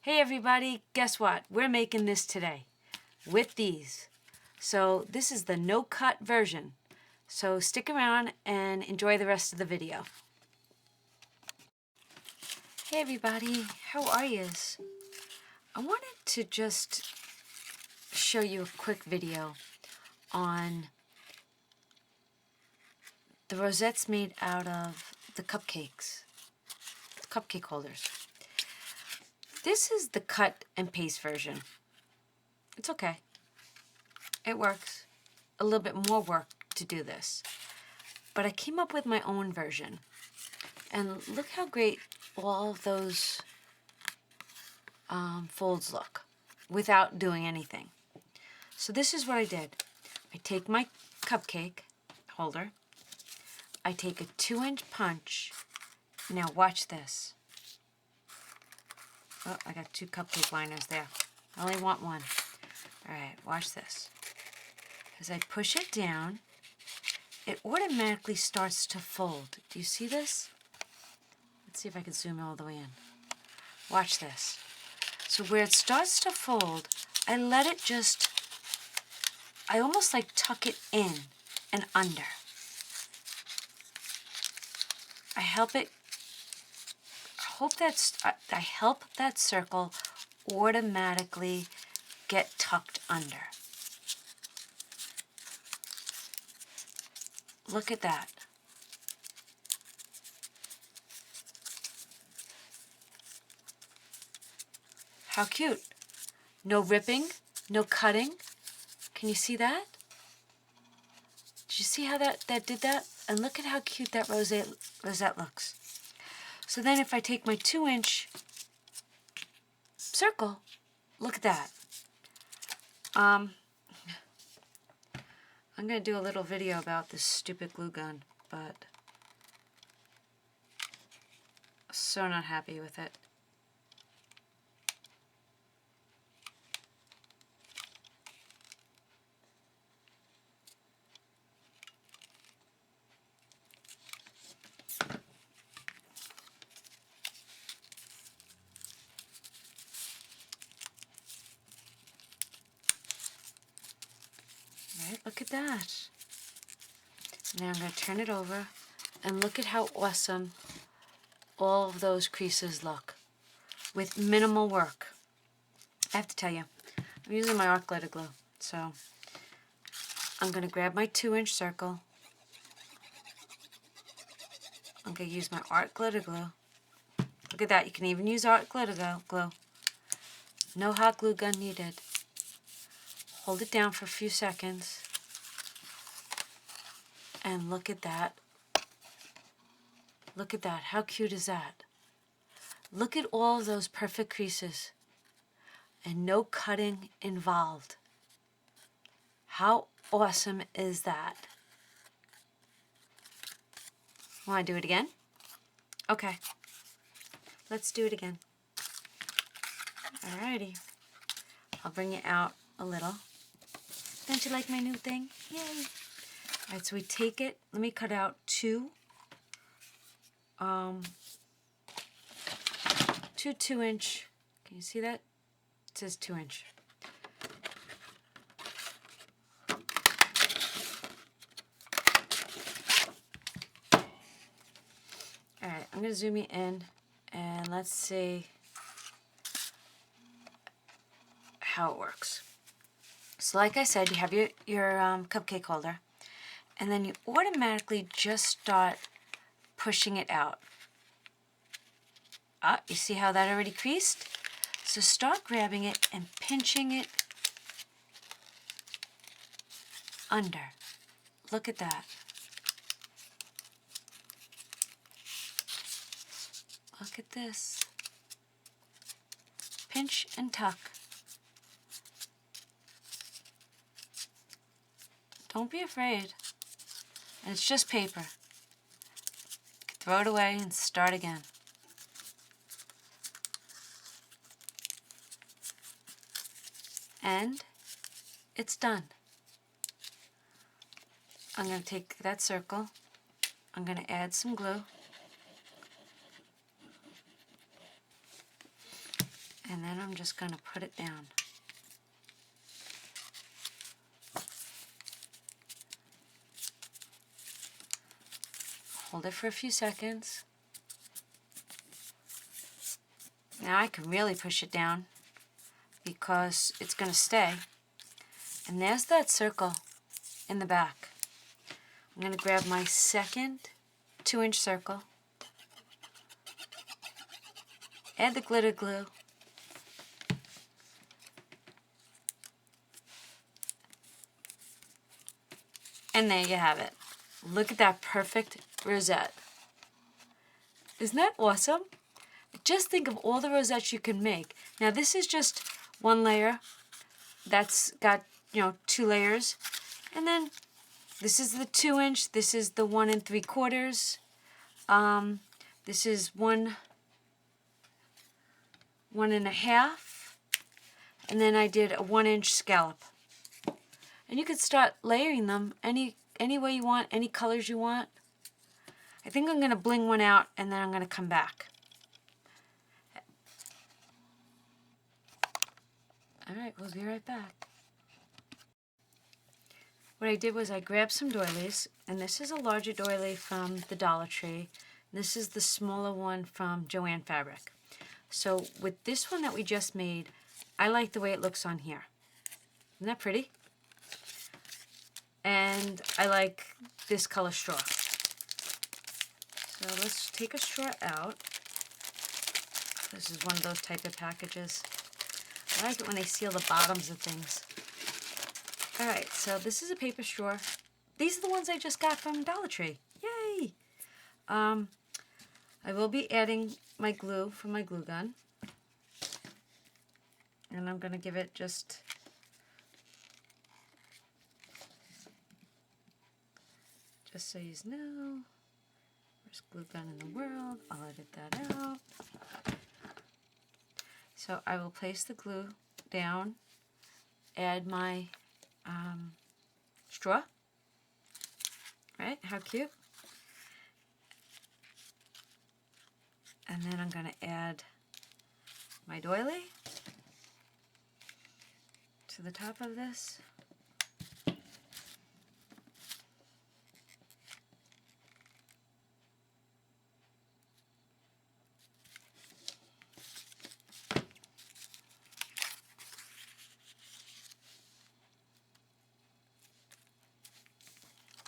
Hey everybody, guess what? We're making this today with these. So this is the no-cut version. So stick around and enjoy the rest of the video. Hey everybody, how are yous? I wanted to just show you a quick video on the rosettes made out of the cupcakes, the cupcake holders. This is the cut and paste version. It's okay. It works. A little bit more work to do this. But I came up with my own version. And look how great all of those folds look without doing anything. So this is what I did. I take my cupcake holder. I take a 2-inch punch. Now watch this. Oh, I got 2 cupcake liners there. I only want one. Alright, watch this. As I push it down, it automatically starts to fold. Do you see this? Let's see if I can zoom all the way in. Watch this. So where it starts to fold, I let it just, I almost like tuck it in and under. I help that circle automatically get tucked under. Look at that. How cute. No ripping, no cutting. Can you see that? Did you see how that did that? And look at how cute that rosette looks. So then if I take my 2-inch circle, look at that. I'm going to do a little video about this stupid glue gun, but so not happy with it. Right, look at that. Now I'm going to turn it over and look at how awesome all of those creases look with minimal work. I have to tell you, I'm using my art glitter glue, so I'm going to grab my 2-inch circle. I'm going to use my art glitter glue. Look at that, you can even use art glitter glue. No hot glue gun needed. Hold it down for a few seconds. And look at that. Look at that. How cute is that? Look at all of those perfect creases. And no cutting involved. How awesome is that? Want to do it again? Okay. Let's do it again. Alrighty. I'll bring it out a little. Don't you like my new thing? Yay! Alright, so we take it. Let me cut out two 2-inch. Can you see that? It says 2-inch. Alright, I'm going to zoom you in and let's see how it works. So like I said, you have your cupcake holder, and then you automatically just start pushing it out. Ah, you see how that already creased? So start grabbing it and pinching it under. Look at that. Look at this. Pinch and tuck. Don't be afraid. And it's just paper. Throw it away and start again. And it's done. I'm going to take that circle. I'm going to add some glue. And then I'm just going to put it down. Hold it for a few seconds. Now I can really push it down because it's going to stay. And there's that circle in the back. I'm going to grab my second 2-inch circle, add the glitter glue, and there you have it. Look at that perfect rosette. Isn't that awesome? Just think of all the rosettes you can make. Now this is just one layer. That's got, 2 layers. And then this is the 2-inch. This is the 1 3/4. This is 1 1.5. And then I did a 1-inch scallop. And you could start layering them any way you want, any colors you want. I think I'm going to bling one out and then I'm going to come back. Alright, we'll be right back. What I did was I grabbed some doilies, and this is a larger doily from the Dollar Tree. This is the smaller one from Joann Fabric. So with this one that we just made, I like the way it looks on here. Isn't that pretty? And I like this color straw. So let's take a straw out. This is one of those type of packages. I like it when they seal the bottoms of things. Alright, so this is a paper straw. These are the ones I just got from Dollar Tree. Yay! I will be adding my glue from my glue gun. And I'm going to give it just... so you know, worst glue gun in the world. I'll edit that out. So I will place the glue down, add my straw. Right? How cute. And then I'm going to add my doily to the top of this.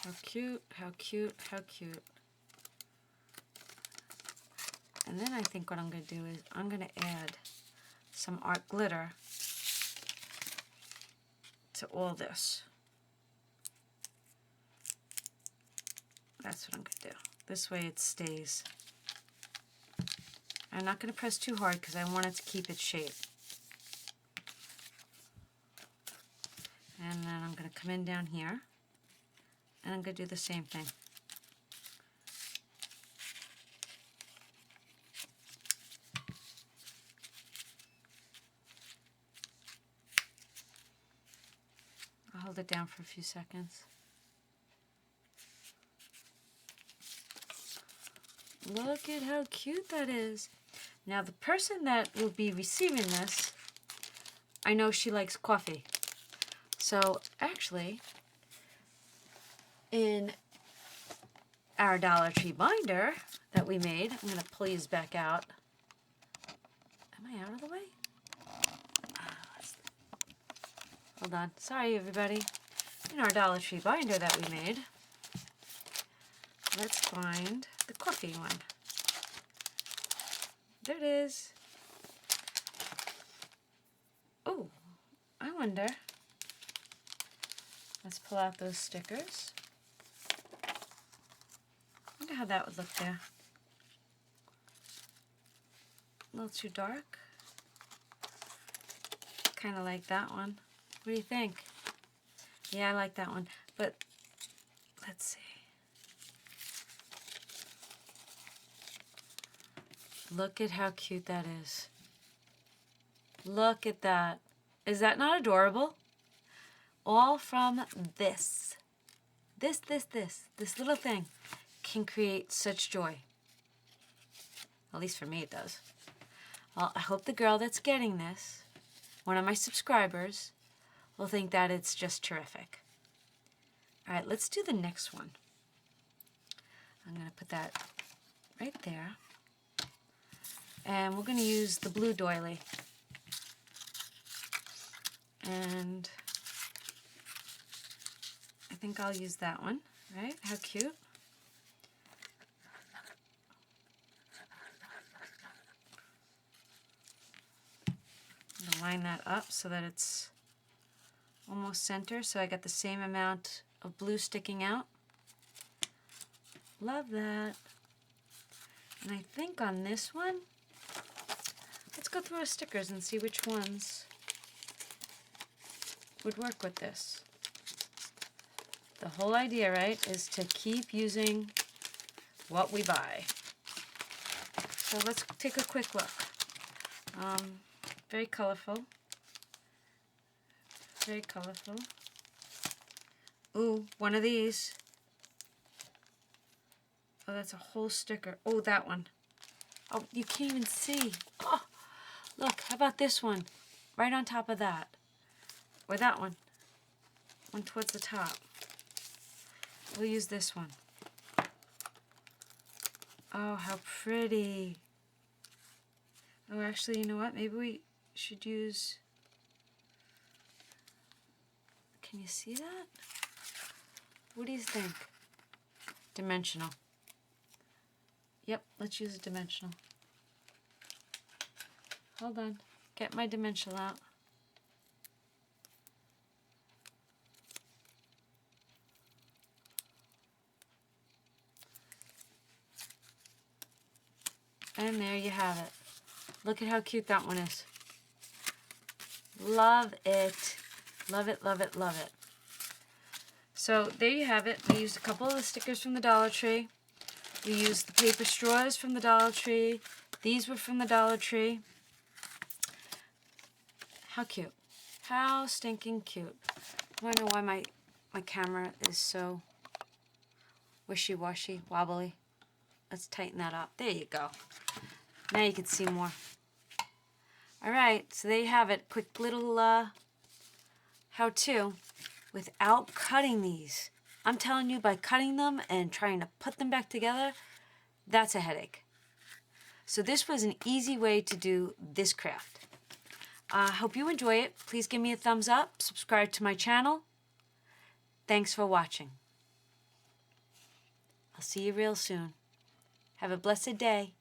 How cute, how cute, how cute. And then I think what I'm going to do is I'm going to add some art glitter to all this. That's what I'm going to do. This way it stays. I'm not going to press too hard because I want it to keep its shape. And then I'm going to come in down here. And I'm going to do the same thing. I'll hold it down for a few seconds. Look at how cute that is. Now the person that will be receiving this, I know she likes coffee. So actually, in our Dollar Tree binder that we made, I'm going to pull these back out. Am I out of the way? Hold on. Sorry, everybody. In our Dollar Tree binder that we made, let's find the coffee one. There it is. Oh, I wonder. Let's pull out those stickers. Wonder how that would look there. A little too dark. Kind of like that one. What do you think? Yeah, I like that one. But let's see. Look at how cute that is. Look at that. Is that not adorable? All from this. This little thing can create such joy. At least for me it does. Well, I hope the girl that's getting this, one of my subscribers, will think that it's just terrific. All right, let's do the next one. I'm going to put that right there. And we're going to use the blue doily. And I think I'll use that one, right? How cute. I'm going to line that up so that it's almost center, so I got the same amount of blue sticking out. Love that. And I think on this one, let's go through our stickers and see which ones would work with this. The whole idea, right, is to keep using what we buy. So let's take a quick look. Very colorful. Very colorful. Ooh, one of these. Oh, that's a whole sticker. Oh, that one. Oh, you can't even see. Oh, look, how about this one? Right on top of that. Or that one. One towards the top. We'll use this one. Oh, how pretty. Oh, actually, you know what? Maybe we should use... Can you see that? What do you think? Dimensional. Yep, let's use a dimensional. Hold on. Get my dimensional out. And there you have it. Look at how cute that one is. Love it. Love it, love it, love it. So there you have it. We used a couple of the stickers from the Dollar Tree. We used the paper straws from the Dollar Tree. These were from the Dollar Tree. How cute. How stinking cute. I don't know why my camera is so wishy-washy, wobbly. Let's tighten that up. There you go. Now you can see more. Alright, so there you have it. Quick little how-to without cutting these. I'm telling you, by cutting them and trying to put them back together, that's a headache. So this was an easy way to do this craft. I hope you enjoy it. Please give me a thumbs up. Subscribe to my channel. Thanks for watching. I'll see you real soon. Have a blessed day.